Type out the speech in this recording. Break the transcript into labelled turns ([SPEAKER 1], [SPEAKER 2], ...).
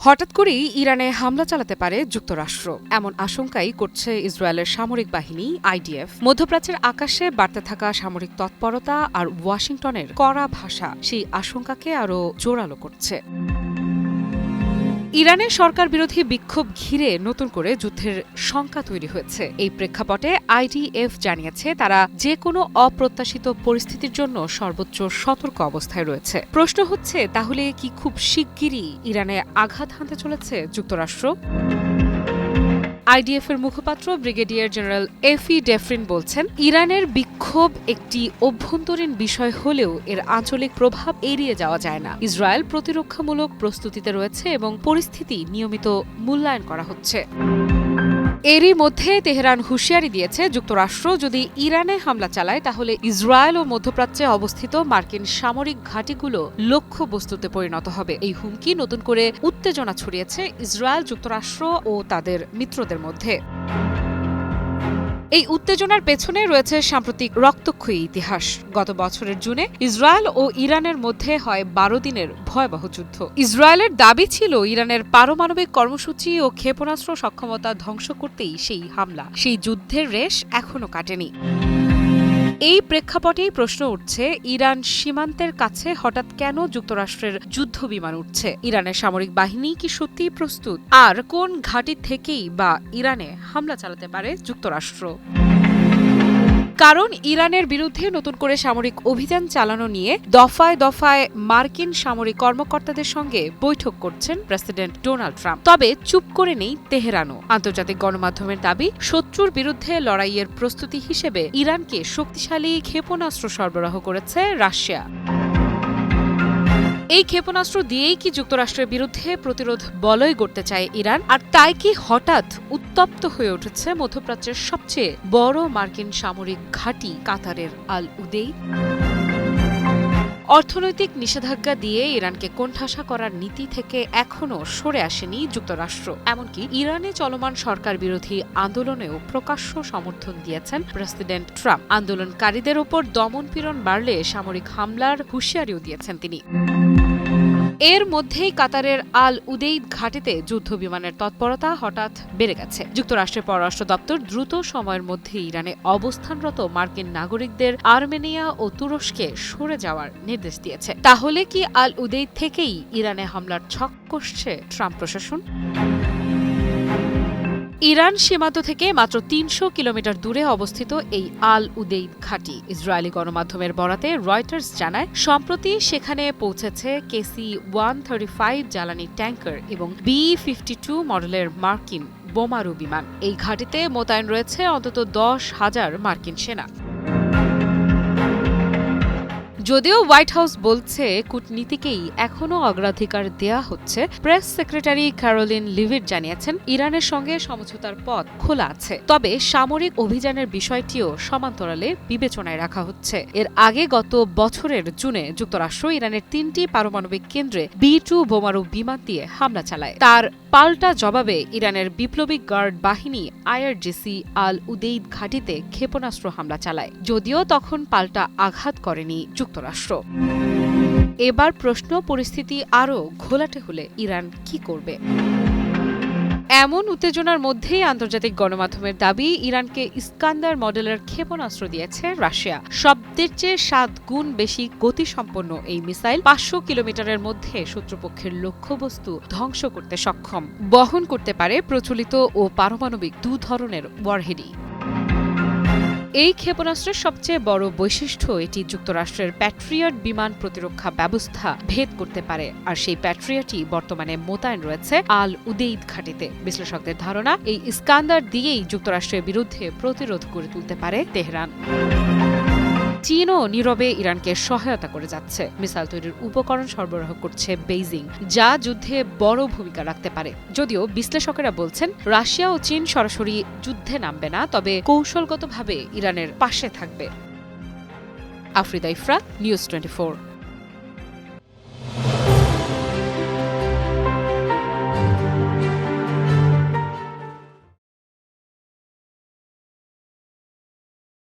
[SPEAKER 1] হঠাৎ করেই ইরানে হামলা চালাতে পারে যুক্তরাষ্ট্র, এমন আশঙ্কাই করছে ইসরায়েলের সামরিক বাহিনী আইডিএফ। মধ্যপ্রাচ্যের আকাশে বাড়তে থাকা সামরিক তৎপরতা আর ওয়াশিংটনের কড়া ভাষা সেই আশঙ্কাকে আরও জোরালো করছে। ইরানের সরকার বিরোধী বিক্ষোভ ঘিরে নতুন করে যুদ্ধের শঙ্কা তৈরি হয়েছে। এই প্রেক্ষাপটে আইডিএফ জানিয়েছে তারা যে কোনো অপ্রত্যাশিত পরিস্থিতির জন্য সর্বোচ্চ সতর্ক অবস্থায় রয়েছে। প্রশ্ন হচ্ছে, তাহলে কি খুব শিগগিরই ইরানে আঘাত হানতে চলেছে যুক্তরাষ্ট্র? আইডিএফ এর মুখপাত্র ব্রিগেডিয়ার জেনারেল এফি ডেফরিন বলছেন, ইরানের বিক্ষোভ একটি অভ্যন্তরীণ বিষয় হলেও এর আঞ্চলিক প্রভাব এড়িয়ে যাওয়া যায় না। ইসরায়েল প্রতিরক্ষামূলক প্রস্তুতিতে রয়েছে এবং পরিস্থিতি নিয়মিত মূল্যায়ন করা হচ্ছে। এরই মধ্যে তেহরান হুঁশিয়ারি দিয়েছে, যুক্তরাষ্ট্র যদি ইরানে হামলা চালায় তাহলে ইসরায়েল ও মধ্যপ্রাচ্যে অবস্থিত মার্কিন সামরিক ঘাঁটিগুলো লক্ষ্যবস্তুতে পরিণত হবে। এই হুমকি নতুন করে উত্তেজনা ছড়িয়েছে ইসরায়েল, যুক্তরাষ্ট্র ও তাদের মিত্রদের মধ্যে। এই উত্তেজনার পেছনে রয়েছে সাম্প্রতিক রক্তক্ষয়ী ইতিহাস। গত বছরের জুনে ইসরায়েল ও ইরানের মধ্যে হয় 12 দিনের ভয়াবহ যুদ্ধ। ইসরায়েলের দাবি ছিল ইরানের পারমাণবিক কর্মসূচি ও ক্ষেপণাস্ত্র সক্ষমতা ধ্বংস করতেই সেই হামলা। সেই যুদ্ধের রেশ এখনও কাটেনি। এই প্রেক্ষাপটেই প্রশ্ন উঠছে, ইরান সীমান্তের কাছে হঠাৎ কেন যুক্তরাষ্ট্রের যুদ্ধ বিমান উঠছে? ইরানের সামরিক বাহিনী কি সত্যিই প্রস্তুত? আর কোন ঘাঁটি থেকেই বা ইরানে হামলা চালাতে পারে যুক্তরাষ্ট্র? কারণ ইরানের বিরুদ্ধে নতুন করে সামরিক অভিযান চালানো নিয়ে দফায় দফায় মার্কিন সামরিক কর্মকর্তাদের সঙ্গে বৈঠক করছেন প্রেসিডেন্ট ডোনাল্ড ট্রাম্প। তবে চুপ করে নেই তেহরানও। আন্তর্জাতিক গণমাধ্যমের দাবি, শত্রুর বিরুদ্ধে লড়াইয়ের প্রস্তুতি হিসেবে ইরানকে শক্তিশালী ক্ষেপণাস্ত্র সরবরাহ করেছে রাশিয়া। এই ক্ষেপণাস্ত্র দিয়েই কি যুক্তরাষ্ট্রের বিরুদ্ধে প্রতিরোধ বলয় গড়তে চায় ইরান? আর তাই কি হঠাৎ উত্তপ্ত হয়ে উঠেছে মধ্যপ্রাচ্যের সবচেয়ে বড় মার্কিন সামরিক ঘাঁটি কাতারের আল উদেইদ? অর্থনৈতিক নিষেধাজ্ঞা দিয়ে ইরানকে কোণঠাসা করার নীতি থেকে এখনও সরে আসেনি যুক্তরাষ্ট্র। এমনকি ইরানে চলমান সরকার বিরোধী আন্দোলনেও প্রকাশ্য সমর্থন দিয়েছেন প্রেসিডেন্ট ট্রাম্প। আন্দোলনকারীদের ওপর দমনপীড়ন বাড়লে সামরিক হামলার হুঁশিয়ারিও দিয়েছেন তিনি। এর মধ্যেই কাতারের আল উদেইদ ঘাঁটিতে যুদ্ধ বিমানের তৎপরতা হঠাৎ বেড়ে গেছে। যুক্তরাষ্ট্রের পররাষ্ট্র দপ্তর দ্রুত সময়ের মধ্যে ইরানে অবস্থানরত মার্কিন নাগরিকদের আর্মেনিয়া ও তুরস্কে সরে যাওয়ার নির্দেশ দিয়েছে। তাহলে কি আল উদেইদ থেকেই ইরানে হামলার ছক কষছে ট্রাম্প প্রশাসন? ইরান সীমান্ত থেকে মাত্র ৩০০ কিলোমিটার দূরে অবস্থিত এই আল উদেইদ ঘাঁটি। ইসরায়েলি গণমাধ্যমের বরাতে রয়টার্স জানায়, সম্প্রতি সেখানে পৌঁছেছে KC-135 জ্বালানি ট্যাঙ্কার এবং B-52 মডেলের মার্কিন বোমারু বিমান। এই ঘাঁটিতে মোতায়েন রয়েছে অন্তত 10,000 মার্কিন সেনা। যদিও হোয়াইট হাউস বলছে কূটনীতিকেই এখনও অগ্রাধিকার দেয়া হচ্ছে, প্রেস সেক্রেটারি ক্যারোলিন লিভিট জানিয়েছেন, ইরানের সঙ্গে সমঝোতার পথ খোলা আছে। তবে সামরিক অভিযানের বিষয়টিও সমান্তরালে বিবেচনায় রাখা হচ্ছে। এর আগে গত বছরের জুনে যুক্তরাষ্ট্র ইরানের 3টি পারমাণবিক কেন্দ্রে B-2 বোমারু বিমান দিয়ে হামলা চালায়। তার পাল্টা জবাবে ইরানের বিপ্লবী গার্ড বাহিনী IRGC আল উদেইদ ঘাঁটিতে ক্ষেপণাস্ত্র হামলা চালায়, যদিও তখন পাল্টা আঘাত করেনি যুক্তরাষ্ট্র। এবার প্রশ্ন, পরিস্থিতি আরও ঘোলাটে হলে ইরান কি করবে? এমন উত্তেজনার মধ্যেই আন্তর্জাতিক গণমাধ্যমের দাবি, ইরানকে ইস্কান্দার মডেলের ক্ষেপণাস্ত্র দিয়েছে রাশিয়া। শব্দের চেয়ে 7 গুণ বেশি গতিসম্পন্ন এই মিসাইল 500 কিলোমিটারের মধ্যে শত্রুপক্ষের লক্ষ্যবস্তু ধ্বংস করতে সক্ষম। বহন করতে পারে প্রচলিত ও পারমাণবিক 2 ধরনের ওয়ারহেডই। এই ক্ষেপণাস্ত্রের সবচেয়ে বড় বৈশিষ্ট্য, এটি যুক্তরাষ্ট্রের প্যাট্রিয়ট বিমান প্রতিরক্ষা ব্যবস্থা ভেদ করতে পারে। আর সেই প্যাট্রিয়টই বর্তমানে মোতায়েন রয়েছে আল উদেইদ ঘাঁটিতে। বিশ্লেষকদের ধারণা, এই ইস্কান্দার দিয়েই যুক্তরাষ্ট্রের বিরুদ্ধে প্রতিরোধ গড়ে তুলতে পারে তেহরান। চীনও নীরবে ইরানকে সহায়তা করে যাচ্ছে। মিসাইল তৈরির উপকরণ সরবরাহ করছে বেইজিং, যা যুদ্ধে বড় ভূমিকা রাখতে পারে। যদিও বিশ্লেষকেরা বলছেন, রাশিয়া ও চীন সরাসরি যুদ্ধে নামবে না, তবে কৌশলগতভাবে ইরানের পাশে থাকবে। আফরিদা ইফরা, নিউজ 24।